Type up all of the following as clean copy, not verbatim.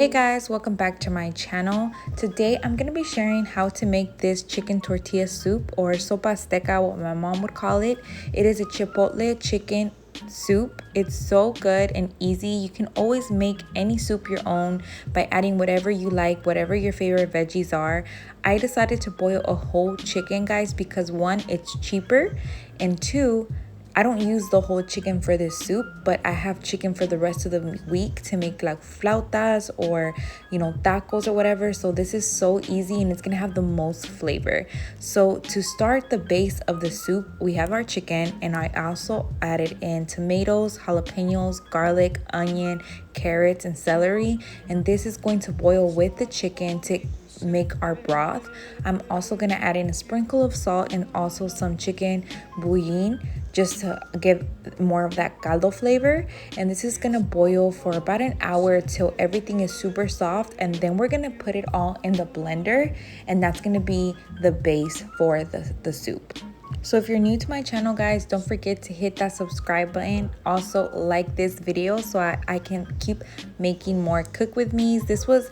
Hey guys, welcome back to my channel. Today I'm going to be sharing how to make this chicken tortilla soup, or sopa azteca, what my mom would call it. It is a chipotle chicken soup. It's so good and easy. You can always make any soup your own by adding whatever you like, whatever your favorite veggies are. I decided to boil a whole chicken, guys, because one, it's cheaper, and two, I don't use the whole chicken for this soup, but I have chicken for the rest of the week to make like flautas or, tacos or whatever. So this is so easy and it's gonna have the most flavor. So to start the base of the soup, we have our chicken, and I also added in tomatoes, jalapeños, garlic, onion, carrots, and celery. And this is going to boil with the chicken to make our broth. I'm also gonna add in a sprinkle of salt and also some chicken bouillon, just to give more of that caldo flavor. And this is gonna boil for about an hour till everything is super soft, and then we're gonna put it all in the blender, and that's gonna be the base for the soup. So if you're new to my channel, guys, don't forget to hit that subscribe button. Also like this video so I can keep making more cook with me's. This was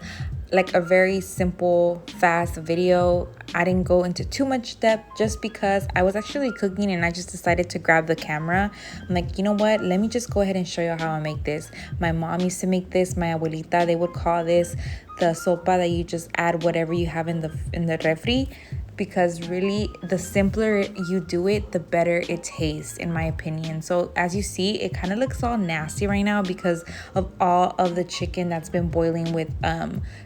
like a very simple, fast video. I didn't go into too much depth just because I was actually cooking and I just decided to grab the camera. I'm like, you know what? Let me just go ahead and show you how I make this. My mom used to make this, my abuelita, they would call this the sopa that you just add whatever you have in the refri, because really the simpler you do it, the better it tastes, in my opinion. So as you see, it kind of looks all nasty right now because of all of the chicken that's been boiling with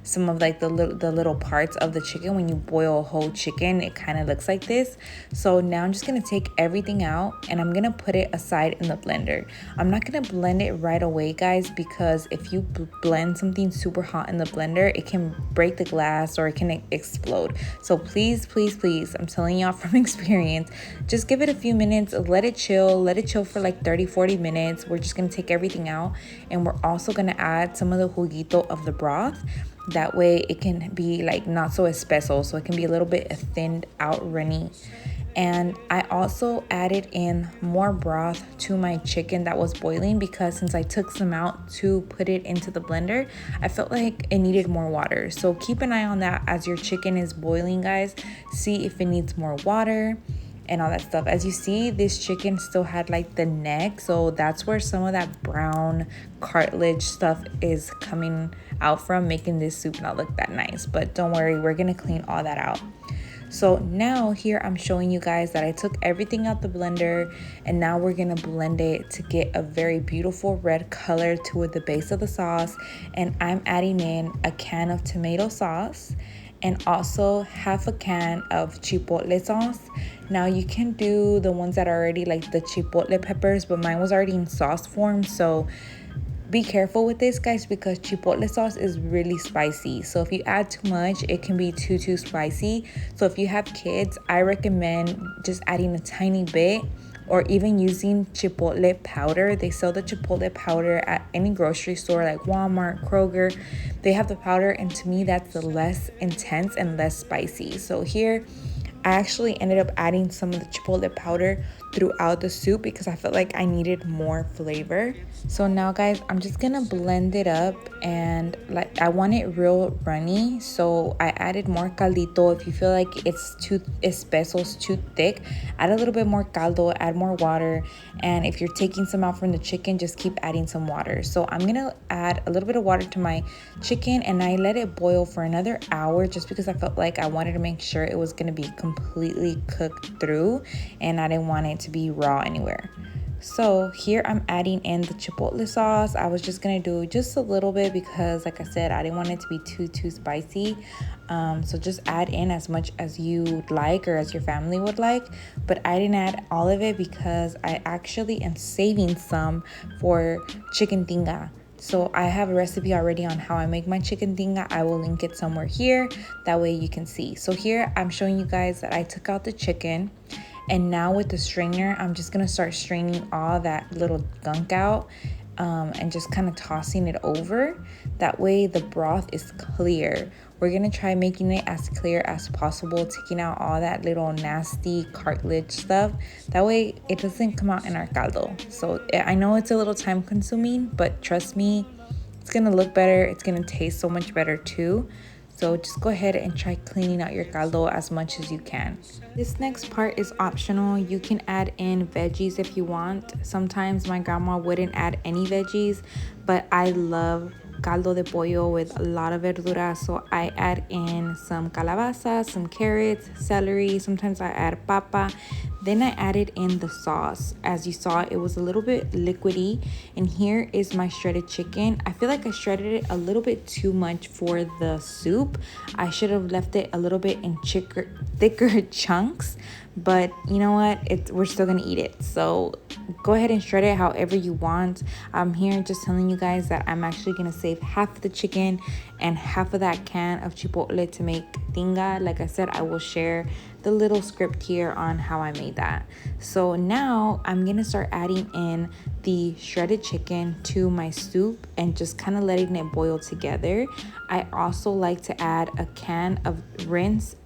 some of like the little parts of the chicken. When you boil a whole chicken, it kind of looks like this. So now I'm just gonna take everything out and I'm gonna put it aside in the blender. I'm not gonna blend it right away, guys, because if you blend something super hot in the blender, it can break the glass or it can explode. So please, I'm telling y'all from experience, just give it a few minutes, let it chill for like 30-40 minutes. We're just gonna take everything out, and we're also gonna add some of the juguito of the broth. That way it can be like not so espeso, so it can be a little bit thinned out, runny. And I also added in more broth to my chicken that was boiling, because since I took some out to put it into the blender, I felt like it needed more water. So keep an eye on that as your chicken is boiling, guys. See if it needs more water and all that stuff. As you see, this chicken still had like the neck, so that's where some of that brown cartilage stuff is coming out from, making this soup not look that nice. But don't worry, we're gonna clean all that out. So now here I'm showing you guys that I took everything out the blender, and now we're gonna blend it to get a very beautiful red color to the base of the sauce. And I'm adding in a can of tomato sauce and also half a can of chipotle sauce. Now you can do the ones that are already like the chipotle peppers, but mine was already in sauce form, so be careful with this, guys, because chipotle sauce is really spicy. So if you add too much, it can be too spicy. So if you have kids, I recommend just adding a tiny bit, or even using chipotle powder. They sell the chipotle powder at any grocery store like Walmart, Kroger. They have the powder, and to me that's the less intense and less spicy. So here I actually ended up adding some of the chipotle powder throughout the soup because I felt like I needed more flavor. So now, guys, I'm just gonna blend it up, and like I want it real runny, so I added more caldito. If you feel like it's too espeso, it's too thick, add a little bit more caldo, add more water. And if you're taking some out from the chicken, just keep adding some water. So I'm gonna add a little bit of water to my chicken, and I let it boil for another hour just because I felt like I wanted to make sure it was gonna be completely cooked through, and I didn't want it to be raw anywhere. So here I'm adding in the chipotle sauce. I was just gonna do just a little bit because, like I said, I didn't want it to be too spicy. So just add in as much as you would like, or as your family would like. But I didn't add all of it because I actually am saving some for chicken tinga. So I have a recipe already on how I make my chicken tinga. I will link it somewhere here, that way you can see. So here I'm showing you guys that I took out the chicken, and now with the strainer, I'm just gonna start straining all that little gunk out, and just kind of tossing it over. That way the broth is clear. We're gonna try making it as clear as possible, taking out all that little nasty cartilage stuff. That way it doesn't come out in our caldo. So I know it's a little time consuming, but trust me, It's gonna look better. It's gonna taste so much better too. So just go ahead and try cleaning out your caldo as much as you can. This next part is optional. You can add in veggies if you want. Sometimes my grandma wouldn't add any veggies, but I love caldo de pollo with a lot of verdura, so I add in some calabaza, some carrots, celery. Sometimes I add papa. Then I added in the sauce. As you saw, it was a little bit liquidy. And here is my shredded chicken. I feel like I shredded it a little bit too much for the soup. I should have left it a little bit in thicker chunks, but you know what, we're still gonna eat it, so go ahead and shred it however you want. I'm here just telling you guys that I'm actually gonna save half of the chicken and half of that can of chipotle to make tinga. Like I said, I will share the little script here on how I made that. So now I'm gonna start adding in the shredded chicken to my soup and just kind of letting it boil together. I also like to add a can of rinsed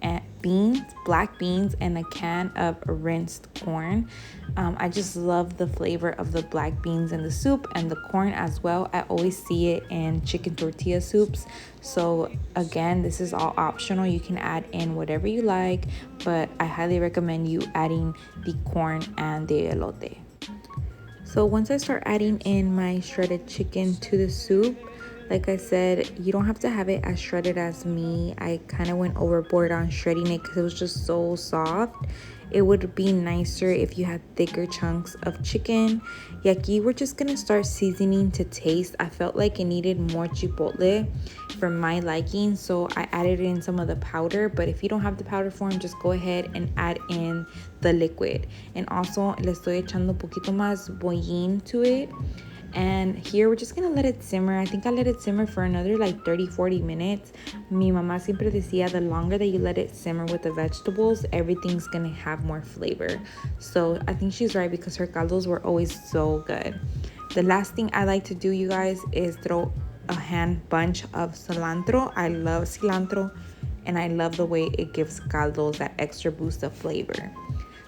beans, black beans, and a can of rinsed corn. I just love the flavor of the black beans in the soup and the corn as well. I always see it in chicken tortilla soups. So again, this is all optional. You can add in whatever you like, but I highly recommend you adding the corn and the elote. So once I start adding in my shredded chicken to the soup, like I said, you don't have to have it as shredded as me. I kind of went overboard on shredding it because it was just so soft. It would be nicer if you had thicker chunks of chicken. Yaki, we're just gonna start seasoning to taste. I felt like it needed more chipotle for my liking, so I added in some of the powder. But if you don't have the powder form, just go ahead and add in the liquid. And also le estoy echando un poquito más bouillon to it. And here we're just gonna let it simmer. I think I let it simmer for another like 30-40 minutes. Mi mamá siempre decía the longer that you let it simmer with the vegetables, everything's gonna have more flavor. So I think she's right because her caldos were always so good. The last thing I like to do, you guys, is throw a hand bunch of cilantro. I love cilantro and I love the way it gives caldos that extra boost of flavor.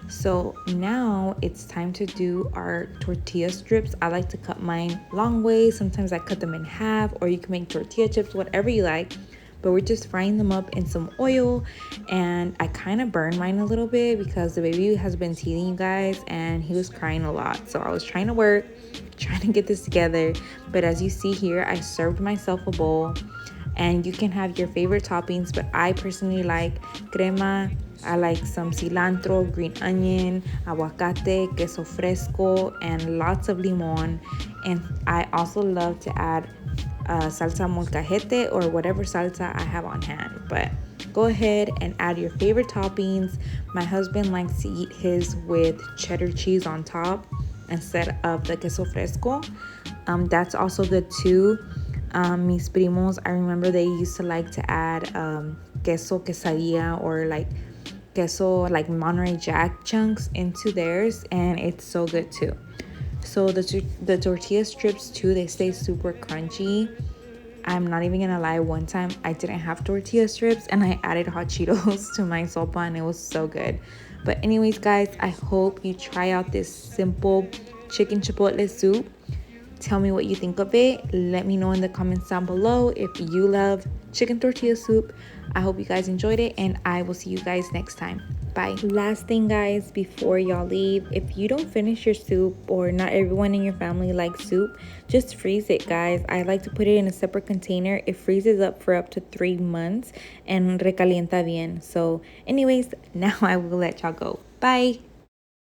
So now it's time to do our tortilla strips. I like to cut mine long ways. Sometimes I cut them in half, or you can make tortilla chips, whatever you like. But we're just frying them up in some oil, and I kind of burned mine a little bit because the baby has been teething, you guys, and he was crying a lot. So I was trying to work, trying to get this together. But as you see here, I served myself a bowl, and you can have your favorite toppings, but I personally like crema. I like some cilantro, green onion, aguacate, queso fresco, and lots of limon. And I also love to add salsa molcajete or whatever salsa I have on hand. But go ahead and add your favorite toppings. My husband likes to eat his with cheddar cheese on top instead of the queso fresco. That's also good too. Mis primos, I remember they used to like to add queso quesadilla or like queso, like Monterey Jack chunks into theirs, and it's so good too. So the tortilla strips too, they stay super crunchy. I'm not even gonna lie, one time I didn't have tortilla strips and I added hot Cheetos to my sopa and it was so good. But anyways, guys, I hope you try out this simple chicken chipotle soup. Tell me what you think of it. Let me know in the comments down below if you love chicken tortilla soup. I hope you guys enjoyed it, and I will see you guys next time. Bye. Last thing, guys, before y'all leave, if you don't finish your soup, or not everyone in your family likes soup, just freeze it, guys. I like to put it in a separate container. It freezes up for up to 3 months and recalienta bien. So anyways, now I will let y'all go. Bye.